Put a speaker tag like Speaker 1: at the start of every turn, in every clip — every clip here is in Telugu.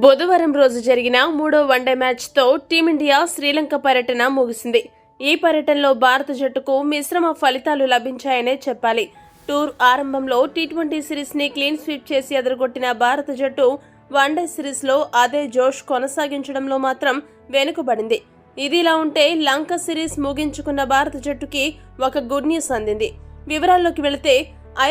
Speaker 1: బుధవారం రోజు జరిగిన మూడో వన్డే మ్యాచ్తో టీమిండియా శ్రీలంక పర్యటన ముగిసింది. ఈ పర్యటనలో భారత జట్టుకు మిశ్రమ ఫలితాలు లభించాయనే చెప్పాలి. టూర్ ఆరంభంలో టీ20 సిరీస్ని క్లీన్ స్వీప్ చేసి ఎదుర్కొట్టిన భారత జట్టు వన్డే సిరీస్లో అదే జోష్ కొనసాగించడంలో మాత్రం వెనుకబడింది. ఇదిలా ఉంటే లంక సిరీస్ ముగించుకున్న భారత జట్టుకి ఒక గుడ్ న్యూస్ అందింది. వివరాల్లోకి వెళితే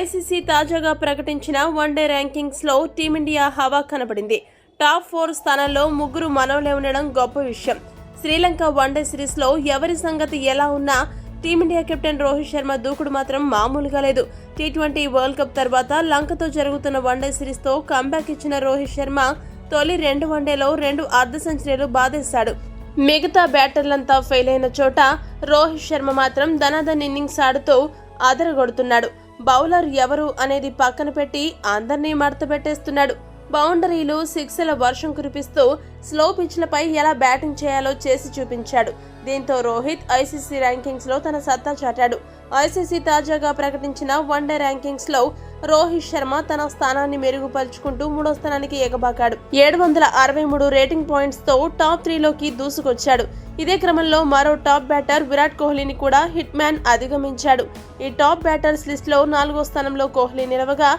Speaker 1: ఐసీసీ తాజాగా ప్రకటించిన వన్డే ర్యాంకింగ్స్లో టీమిండియా హవా కనబడింది. టాప్ 4 స్థానాల్లో ముగ్గురు మనవలే ఉండడం గొప్ప విషయం. శ్రీలంక వన్డే సిరీస్లో ఎవరి సంగతి ఎలా ఉన్నా టీమిండియా కెప్టెన్ రోహిత్ శర్మ దూకుడు మాత్రం మామూలుగా లేదు. టీ20 వరల్డ్ కప్ తర్వాత లంకతో జరుగుతున్న వన్డే సిరీస్తో కంబ్యాక్ ఇచ్చిన రోహిత్ శర్మ తొలి 2 వన్డేలో 2 అర్ధ సెంచరీలు బాధేశాడు. మిగతా బ్యాటర్లంతా ఫెయిల్ అయిన చోట రోహిత్ శర్మ మాత్రం ధనాధన్ ఇన్నింగ్స్ ఆడుతూ అదరగొడుతున్నాడు. బౌలర్ ఎవరు అనేది పక్కన పెట్టి అందరినీ మడత పెట్టేస్తున్నాడు. బౌండరీలు, సిక్స్ల వర్షం కురిపిస్తూ స్లో పిచ్లపై ఎలా బ్యాటింగ్ చేయాలో చేసి చూపించాడు. దీంతో రోహిత్ ఐసీసీ ర్యాంకింగ్స్ లో తన సత్తా చాటాడు. ఐసీసీ తాజాగా ప్రకటించిన వన్డే ర్యాంకింగ్స్ లో రోహిత్ శర్మ తన స్థానాన్ని మెరుగుపరుచుకుంటూ 3వ స్థానానికి ఎగబాకాడు. 763 రేటింగ్ పాయింట్స్ తో టాప్ 3లోకి దూసుకొచ్చాడు. ఇదే క్రమంలో మరో టాప్ బ్యాటర్ విరాట్ కోహ్లీని కూడా హిట్ మ్యాన్ అధిగమించాడు. ఈ టాప్ బ్యాటర్స్ లిస్ట్ లో 4వ స్థానంలో కోహ్లీ నిలవగా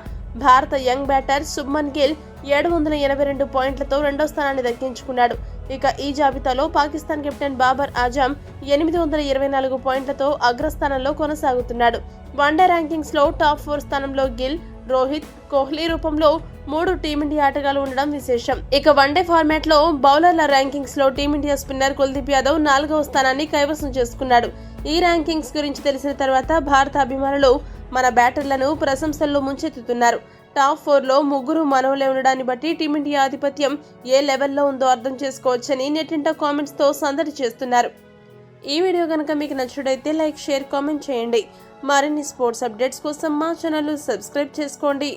Speaker 1: భారత యంగ్ బ్యాటర్ శుభ్మన్ గిల్ 782 పాయింట్లతో 2వ స్థానాన్ని దక్కించుకున్నాడు. ఇక ఈ జాబితాలో పాకిస్తాన్ కెప్టెన్ బాబర్ ఆజమ్ 824 పాయింట్లతో అగ్రస్థానంలో కొనసాగుతున్నాడు. వన్డే ర్యాంకింగ్స్ లో టాప్ 4 స్థానంలో గిల్, రోహిత్, కోహ్లీ రూపంలో 3 టీమిండియా ఆటగాళ్లు ఉండడం విశేషం. ఇక వన్డే ఫార్మాట్ లో బౌలర్ల ర్యాంకింగ్స్ లో టీమిండియా స్పిన్నర్ కుల్దీప్ యాదవ్ 4వ స్థానాన్ని కైవసం చేసుకున్నాడు. ఈ ర్యాంకింగ్స్ గురించి తెలిసిన తర్వాత భారత అభిమానులు మన బ్యాటర్లను ప్రశంసల్లో ముంచెత్తుతున్నారు. టాప్ 4లో ముగ్గురు మనవలే ఉండడాన్ని బట్టి టీమిండియా ఆధిపత్యం ఏ లెవెల్లో ఉందో అర్థం చేసుకోవచ్చని నెట్టింట కామెంట్స్ తో సందడి చేస్తున్నారు. ఈ వీడియో కనుక మీకు నచ్చినట్లయితే లైక్, షేర్, కామెంట్ చేయండి. మరిన్ని స్పోర్ట్స్ అప్డేట్స్ కోసం మా ఛానల్ సబ్స్క్రైబ్ చేసుకోండి.